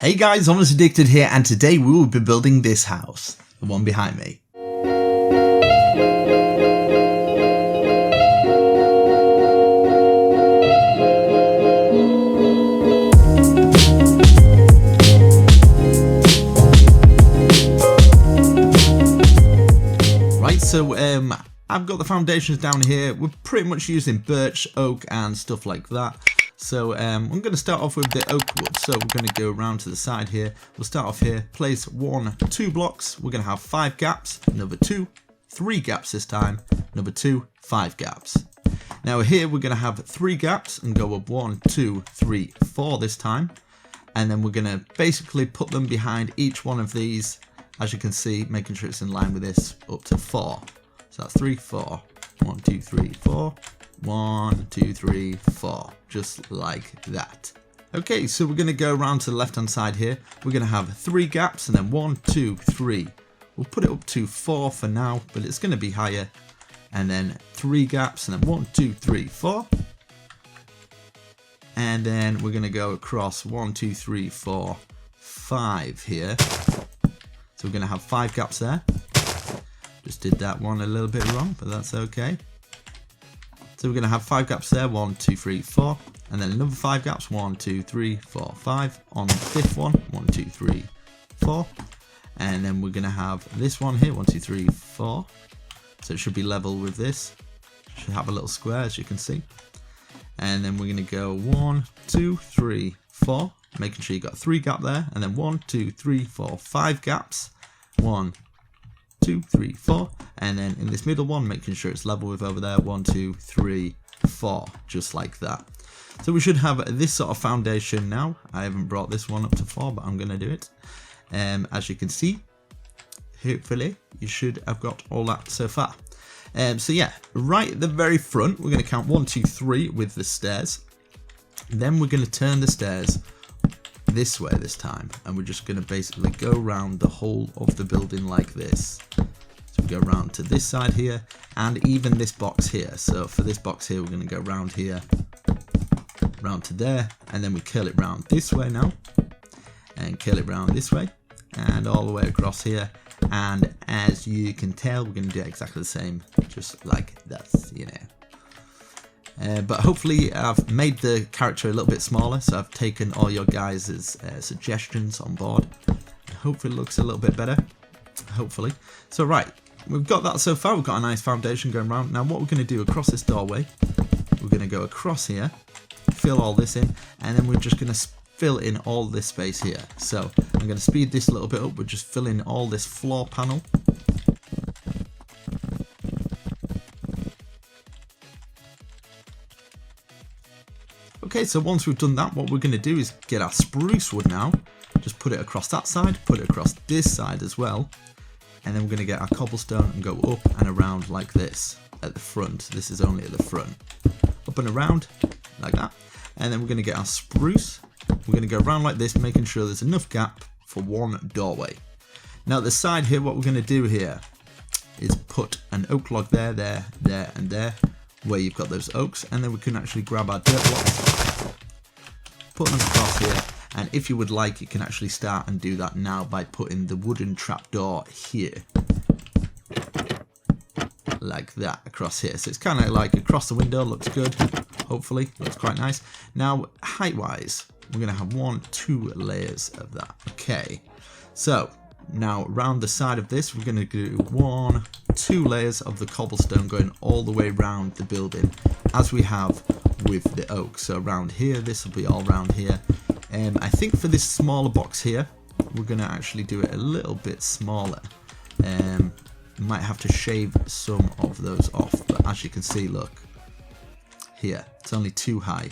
Hey guys, Almost Addicted here, and today we will be building this house, the one behind me. Right, so I've got the foundations down here. We're pretty much using birch, oak and stuff like that. So I'm going to start off with the oak wood. So we're going to go around to the side here. We'll start off here, place 2 blocks. We're going to have 5 gaps, number 2, 3 gaps this time, number 2, 5 gaps. Now here we're going to have 3 gaps and go up 1, 2, 3, 4 this time. And then we're going to basically put them behind each one of these, as you can see, making sure it's in line with this, up to 4. So that's 3, 4, 1, 2, 3, 4. 1, 2, 3, 4, just like that. Okay, so we're going to go around to the left hand side here. We're going to have 3 gaps and then 1, 2, 3. We'll put it up to 4 for now, but it's going to be higher. And then 3 gaps and then 1, 2, 3, 4. And then we're going to go across 1, 2, 3, 4, 5 here. So we're going to have 5 gaps there. Just did that one a little bit wrong, but that's okay. So we're going to have 5 gaps there, 1, 2, 3, 4, and then another 5 gaps, 1, 2, 3, 4, 5. On the 5th one, 1, 2, 3, 4. And then we're going to have this one here, 1, 2, 3, 4. So it should be level with this. Should have a little square, as you can see. And then we're going to go 1, 2, 3, 4, making sure you got 3 gap there, and then 1, 2, 3, 4, 5 gaps. 1, 2, 3, 4, and then in this middle one, making sure it's level with over there, 1, 2, 3, 4, just like that. So we should have this sort of foundation now. I haven't brought this one up to 4, but I'm going to do it. As you can see, hopefully you should have got all that so far. So yeah, right at the very front, we're going to count 1, 2, 3 with the stairs. Then we're going to turn the stairs this way this time, and we're just going to basically go around the whole of the building like this. So we go around to this side here, and even this box here. So for this box here, we're going to go around here, round to there, and then we curl it round this way now, and curl it round this way, and all the way across here. And as you can tell, we're going to do exactly the same, just like that, you know. But hopefully I've made the character a little bit smaller, so I've taken all your guys' suggestions on board. Hopefully it looks a little bit better, hopefully. So right, we've got that so far. We've got a nice foundation going around. Now what we're going to do across this doorway, we're going to go across here, fill all this in, and then we're just going to fill in all this space here. So I'm going to speed this a little bit up. We're just filling all this floor panel. Okay, so once we've done that, what we're going to do is get our spruce wood now. Just put it across that side, put it across this side as well. And then we're going to get our cobblestone and go up and around like this at the front. This is only at the front. Up and around like that. And then we're going to get our spruce. We're going to go around like this, making sure there's enough gap for one doorway. Now at the side here, what we're going to do here is put an oak log there, there, there, and there, where you've got those oaks, and then we can actually grab our dirt blocks, put them across here, and if you would like, you can actually start and do that now by putting the wooden trapdoor here, like that, across here. So it's kind of like across the window, looks good, hopefully, looks quite nice. Now, height-wise, we're going to have 2 layers of that. Okay, so now around the side of this, we're going to do 2 layers of the cobblestone going all the way around the building, as we have with the oak. So around here, this will be all around here. I think for this smaller box here, we're going to actually do it a little bit smaller. Might have to shave some of those off, but as you can see, look here, it's only too high.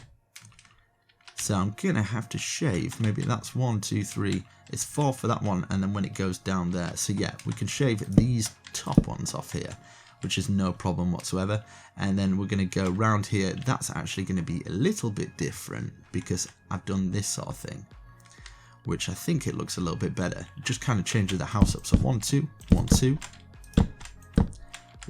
So I'm going to have to shave, maybe that's 1, 2, 3, it's 4 for that one, and then when it goes down there. So yeah, we can shave these top ones off here, which is no problem whatsoever. And then we're going to go around here. That's actually going to be a little bit different because I've done this sort of thing, which I think it looks a little bit better. Just kind of changes the house up. So 1, 2, 1, 2,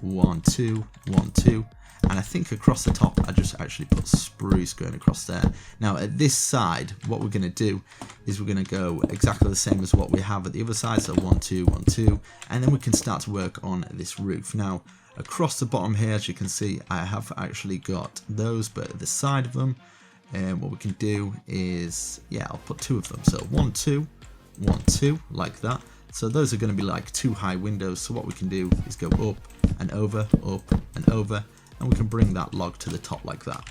1, 2, 1, 2. and I think across the top I just actually put spruce going across there. Now at this side, what we're going to do is we're going to go exactly the same as what we have at the other side, so 1 2 1 2, and then we can start to work on this roof. Now across the bottom here, as you can see, I have actually got those, but at the side of them, what we can do is, yeah, I'll put 2 of them, so 1 2 1 2 like that. So those are going to be like 2 high windows. So what we can do is go up and over, and we can bring that log to the top like that.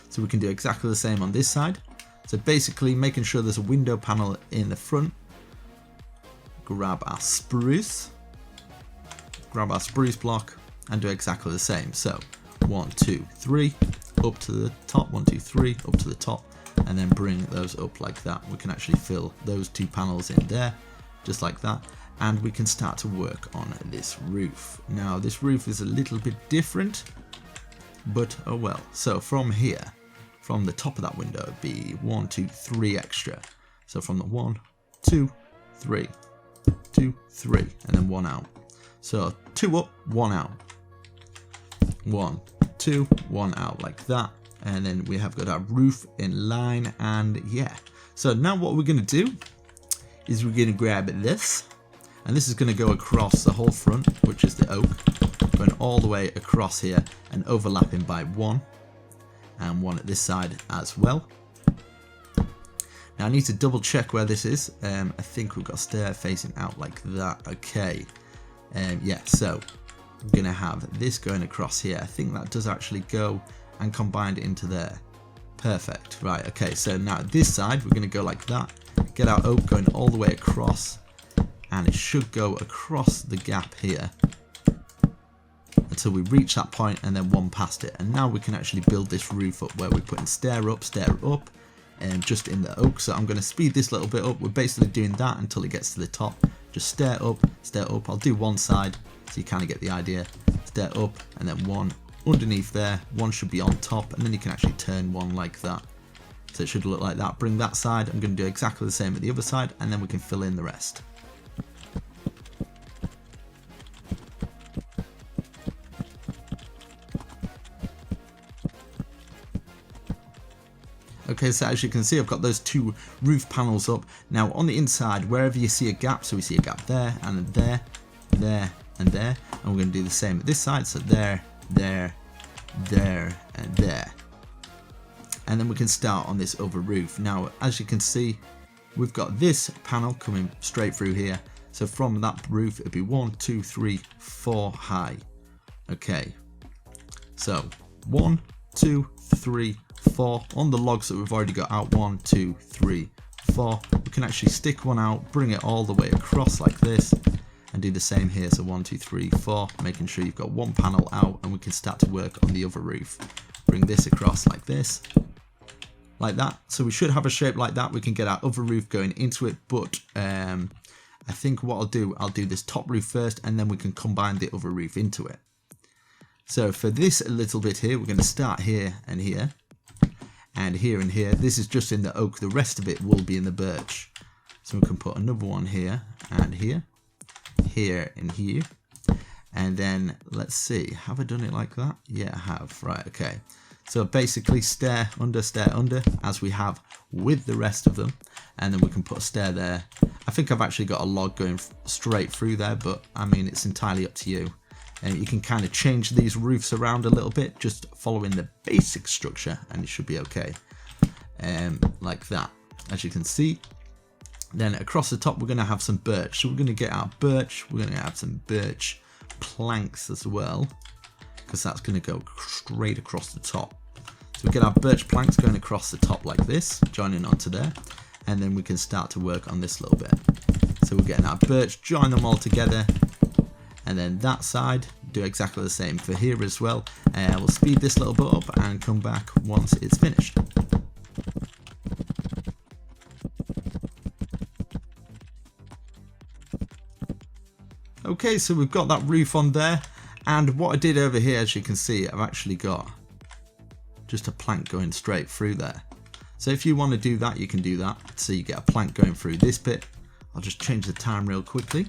So we can do exactly the same on this side. So basically making sure there's a window panel in the front. Grab our spruce block and do exactly the same. So 1 2 3 up to the top, 1 2 3 up to the top, and then bring those up like that. We can actually fill those 2 panels in there, just like that, and we can start to work on this roof. Now this roof is a little bit different, but oh well. So from here, from the top of that window, it'd be 1 2 3 extra. So from the 1 2 3 2 3, and then 1 out. So 2 up, 1 out, 1 2 1 out like that. And then we have got our roof in line, and yeah. So now what we're going to do is we're going to grab this, and this is going to go across the whole front, which is the oak, going all the way across here and overlapping by 1, and 1 at this side as well. Now I need to double check where this is. I think we've got a stair facing out like that. Okay. Yeah, so I'm going to have this going across here. I think that does actually go and combined into there. Perfect. Right, okay, so now this side we're going to go like that, get our oak going all the way across, and it should go across the gap here until we reach that point, and then 1 past it. And now we can actually build this roof up where we're putting stair up, and just in the oak. So I'm going to speed this a little bit up. We're basically doing that until it gets to the top. Just stair up. I'll do one side so you kind of get the idea. Stair up, and then 1 underneath there, 1 should be on top, and then you can actually turn 1 like that. So it should look like that. Bring that side. I'm going to do exactly the same at the other side, and then we can fill in the rest. Okay, so as you can see, I've got those 2 roof panels up. Now on the inside, wherever you see a gap, so we see a gap there, and there, there, and there, and we're going to do the same at this side, so there, there, there, and there. And then we can start on this other roof. Now as you can see, we've got this panel coming straight through here, so from that roof it'd be 1 2 3 4 high. Okay, so 1 2 3 4 on the logs that we've already got out. 1 2 3 4. We can actually stick 1 out, bring it all the way across like this, and do the same here. So 1 2 3 4, making sure you've got 1 panel out, and we can start to work on the other roof. Bring this across like this, like that. So we should have a shape like that. We can get our other roof going into it, but I think what I'll do this top roof first, and then we can combine the other roof into it. So for this a little bit here, we're going to start here and here, and here and here. This is just in the oak, the rest of it will be in the birch. So we can put another one here and here, here and here, and then let's see, have I done it like that? Yeah, I have. Right, okay. So basically stair under, as we have with the rest of them, and then we can put a stair there. I think I've actually got a log going straight through there, but I mean, it's entirely up to you. And you can kind of change these roofs around a little bit, just following the basic structure, and it should be okay. Like that, as you can see. Then across the top we're going to have some birch, so we're going to get our birch. We're going to have some birch planks as well, because that's going to go straight across the top. So we get our birch planks going across the top like this, joining onto there, and then we can start to work on this little bit. So we're getting our birch, join them all together, and then that side do exactly the same for here as well. We'll speed this little bit up and come back once it's finished. Okay, so we've got that roof on there, and what I did over here, as you can see, I've actually got just a plank going straight through there. So if you want to do that, you can do that. So you get a plank going through this bit. I'll just change the time real quickly.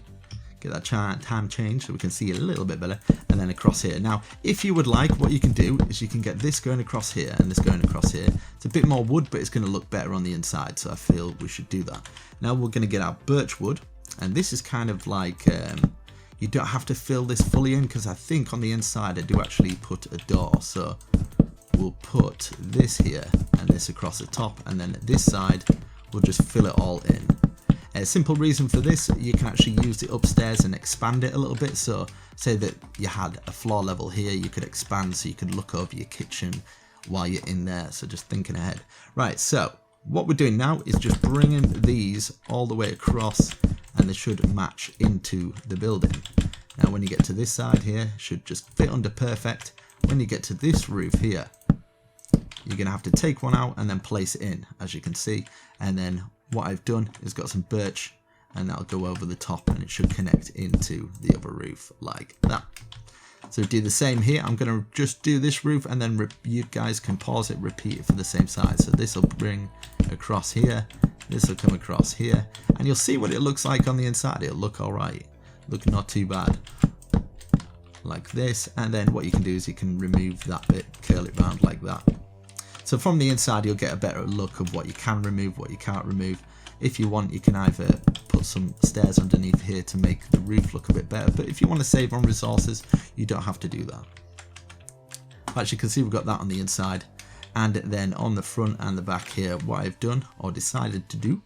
Get that time change so we can see a little bit better, and then across here. Now, if you would like, what you can do is you can get this going across here and this going across here. It's a bit more wood, but it's going to look better on the inside, so I feel we should do that. Now we're going to get our birch wood, and this is kind of like, you don't have to fill this fully in, because I think on the inside I do actually put a door, so we'll put this here and this across the top, and then this side we'll just fill it all in. A simple reason for this, you can actually use it upstairs and expand it a little bit. So say that you had a floor level here, you could expand so you could look over your kitchen while you're in there. So just thinking ahead. Right, so what we're doing now is just bringing these all the way across, and they should match into the building. Now when you get to this side here, it should just fit under perfect. When you get to this roof here, you're going to have to take one out and then place it in, as you can see. And then what I've done is got some birch, and that'll go over the top, and it should connect into the other roof like that. So do the same here. I'm going to just do this roof, and then you guys can pause it, repeat it for the same side. So this will bring across here, this will come across here, and you'll see what it looks like on the inside. It'll look alright, look not too bad, like this. And then what you can do is you can remove that bit, curl it round like that. So from the inside you'll get a better look of what you can remove, what you can't remove. If you want, you can either put some stairs underneath here to make the roof look a bit better, but if you want to save on resources, you don't have to do that. As you can see, we've got that on the inside, and then on the front and the back here, what I've done or decided to do,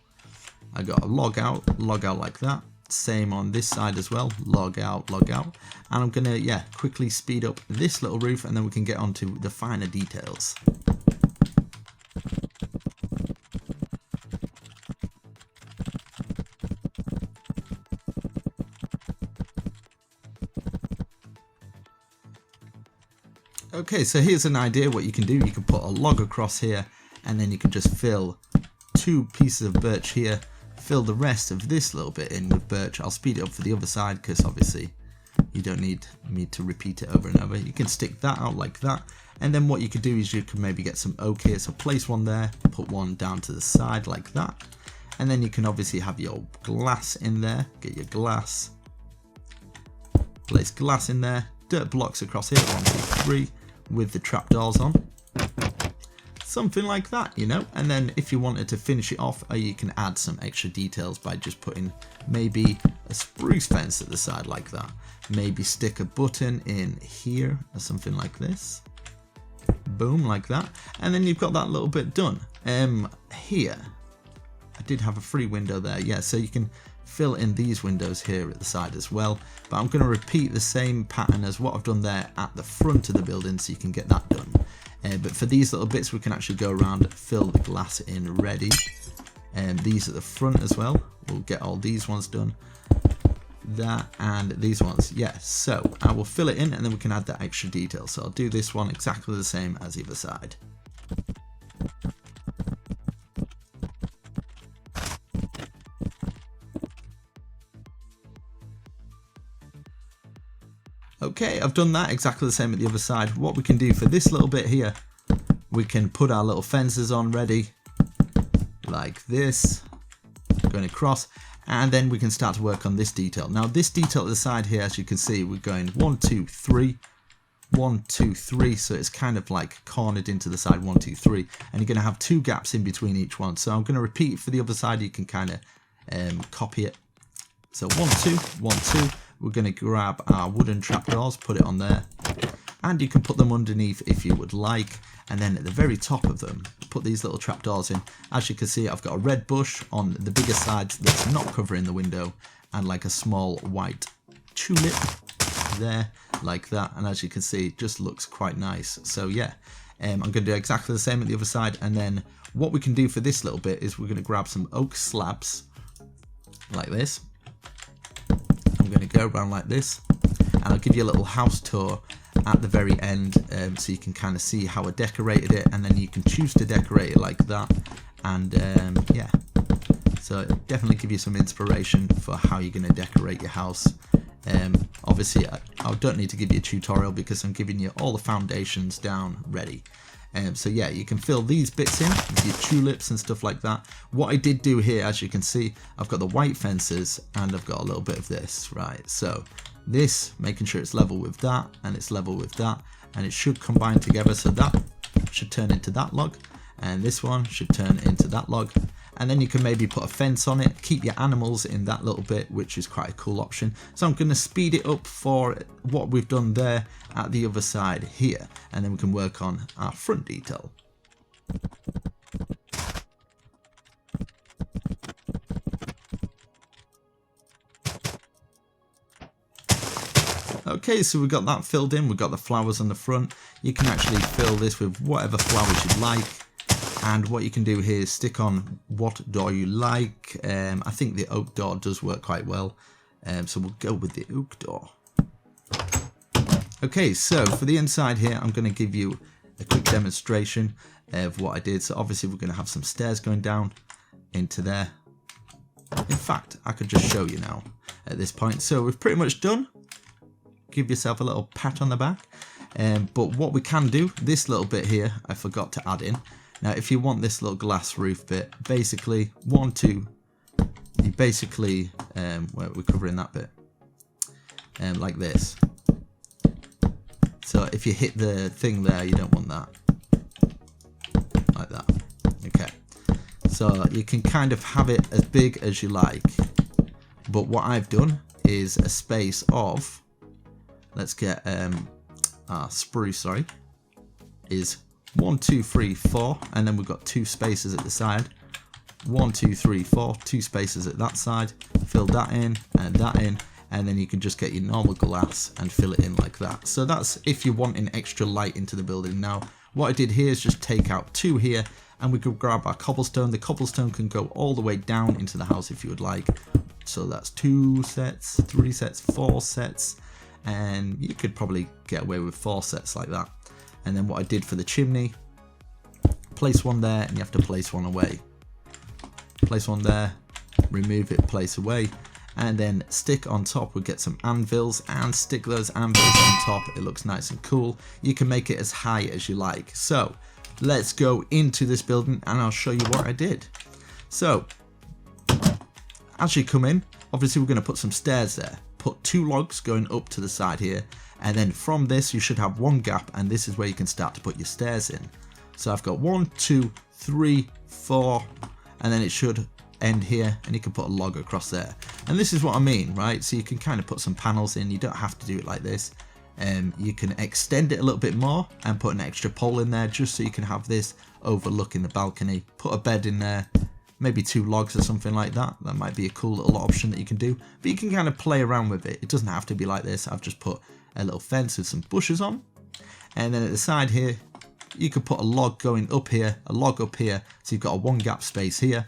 I got a log out like that. Same on this side as well, log out, and I'm gonna quickly speed up this little roof, and then we can get on to the finer details. Okay, so here's an idea what you can do. You can put a log across here, and then you can just fill 2 pieces of birch here, fill the rest of this little bit in with birch. I'll speed it up for the other side because obviously you don't need me to repeat it over and over. You can stick that out like that, and then what you could do is you can maybe get some oak here, so place one there, put one down to the side like that, and then you can obviously have your glass in there. Get your glass, place glass in there, dirt blocks across here, 1, 2, 3, with the trapdoors on, something like that, you know. And then if you wanted to finish it off, you can add some extra details by just putting maybe a spruce fence at the side like that, maybe stick a button in here or something like this, boom, like that, and then you've got that little bit done. Here I did have a free window there, yeah, so you can fill in these windows here at the side as well, but I'm going to repeat the same pattern as what I've done there at the front of the building so you can get that done. But for these little bits we can actually go around, fill the glass in ready, and these at the front as well, we'll get all these ones done, that and these ones, yeah. So I will fill it in, and then we can add that extra detail. So I'll do this one exactly the same as the other side. Okay, I've done that exactly the same at the other side. What we can do for this little bit here, we can put our little fences on ready, like this, going across, and then we can start to work on this detail. Now this detail at the side here, as you can see, we're going 1, 2, 3, 1, 2, 3, so it's kind of like cornered into the side, 1, 2, 3, and you're going to have 2 gaps in between each one. So I'm going to repeat for the other side, you can kind of copy it. So 1, 2, 1, 2. We're going to grab our wooden trapdoors, put it on there, and you can put them underneath if you would like, and then at the very top of them put these little trapdoors in. As you can see, I've got a red bush on the bigger side that's not covering the window, and like a small white tulip there, like that, and as you can see, it just looks quite nice. So yeah, I'm going to do exactly the same at the other side, and then what we can do for this little bit is we're going to grab some oak slabs like this. I'm going to go around like this, and I'll give you a little house tour at the very end, so you can kind of see how I decorated it, and then you can choose to decorate it like that, and yeah, so definitely give you some inspiration for how you're going to decorate your house. Obviously I don't need to give you a tutorial because I'm giving you all the foundations down ready. So yeah, you can fill these bits in with your tulips and stuff like that. What I did do here, as you can see, I've got the white fences and I've got a little bit of this, right? So this, making sure it's level with that and it's level with that, and it should combine together, so that should turn into that log and this one should turn into that log. And then you can maybe put a fence on it, keep your animals in that little bit, which is quite a cool option. So I'm going to speed it up for what we've done there at the other side here, and then we can work on our front detail. Okay, so we've got that filled in, we've got the flowers on the front. You can actually fill this with whatever flowers you'd like. And what you can do here is stick on what door you like. I think the oak door does work quite well. So we'll go with the oak door. Okay, so for the inside here, I'm going to give you a quick demonstration of what I did. So obviously we're going to have some stairs going down into there. In fact, I could just show you now at this point. So we've pretty much done. Give yourself a little pat on the back. But what we can do, this little bit here, I forgot to add in. Now, if you want this little glass roof bit, basically, you basically, we're covering that bit, like this. So if you hit the thing there, you don't want that, like that. Okay, so you can kind of have it as big as you like, but what I've done is a space of, let's get spruce, sorry, is 1, 2, 3, 4, and then we've got 2 spaces at the side. 1, 2, 3, 4, 2 spaces at that side. Fill that in, and then you can just get your normal glass and fill it in like that. So that's if you're wanting extra light into the building. Now, what I did here is just take out 2 here, and we could grab our cobblestone. The cobblestone can go all the way down into the house if you would like. So that's 2 sets, 3 sets, 4 sets, and you could probably get away with 4 sets like that. And then what I did for the chimney, place one there and you have to place one away. Place one there, remove it, place away, and then stick on top. We'll get some anvils and stick those anvils on top. It looks nice and cool. You can make it as high as you like. So let's go into this building and I'll show you what I did. So as you come in, obviously we're going to put some stairs there. Put 2 logs going up to the side here, and then from this you should have 1 gap, and this is where you can start to put your stairs in. So I've got 1, 2, 3, 4, and then it should end here, and you can put a log across there. And this is what I mean, right? So you can kind of put some panels in. You don't have to do it like this. You can extend it a little bit more and put an extra pole in there just so you can have this overlooking the balcony. Put a bed in there. Maybe 2 logs or something like that. That might be a cool little option that you can do. But you can kind of play around with it. It doesn't have to be like this. I've just put a little fence with some bushes on. And then at the side here, you could put a log going up here, a log up here. So you've got a 1 gap space here.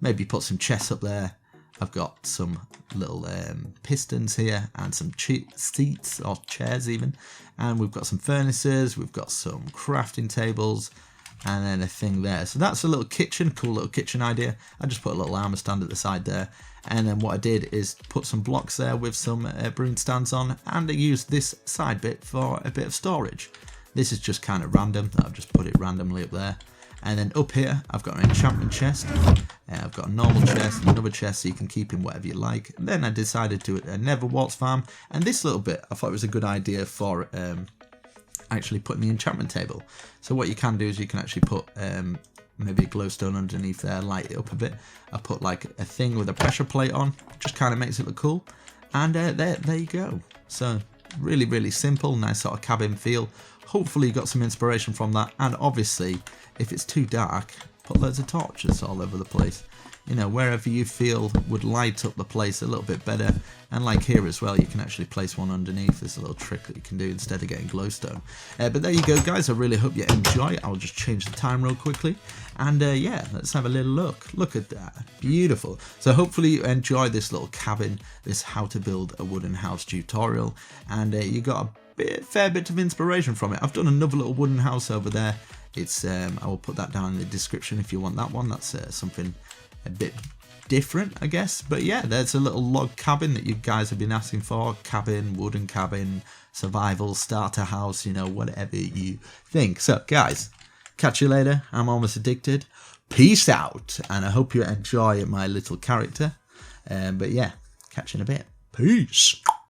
Maybe put some chests up there. I've got some little pistons here and some seats or chairs even. And we've got some furnaces. We've got some crafting tables. And then a thing there. So that's a little kitchen, cool little kitchen idea. I just put a little armor stand at the side there. And then what I did is put some blocks there with some brewing stands on, and I used this side bit for a bit of storage. This is just kind of random. I've just put it randomly up there. And then up here, I've got an enchantment chest. I've got a normal chest, another chest, so you can keep in whatever you like. And then I decided to a nether warts farm. And this little bit, I thought it was a good idea for actually putting the enchantment table. So what you can do is you can actually put maybe a glowstone underneath there, light it up a bit. I put like a thing with a pressure plate on, just kind of makes it look cool. And there you go. So really, really simple, nice sort of cabin feel. Hopefully you got some inspiration from that. And obviously, if it's too dark, put loads of torches all over the place. You know, wherever you feel would light up the place a little bit better. And like here as well, you can actually place one underneath. There's a little trick that you can do instead of getting glowstone. But there you go, guys. I really hope you enjoy. I'll just change the time real quickly. And yeah, let's have a little look. Look at that. Beautiful. So hopefully you enjoy this little cabin, this how to build a wooden house tutorial. And you got a fair bit of inspiration from it. I've done another little wooden house over there. It's I will put that down in the description if you want that one. That's something a bit different, I guess. But yeah, there's a little log cabin that you guys have been asking for. Cabin, wooden cabin, survival, starter house, you know, whatever you think. So guys, catch you later. I'm almost addicted. Peace out. And I hope you enjoy my little character. But yeah, catch you in a bit. Peace.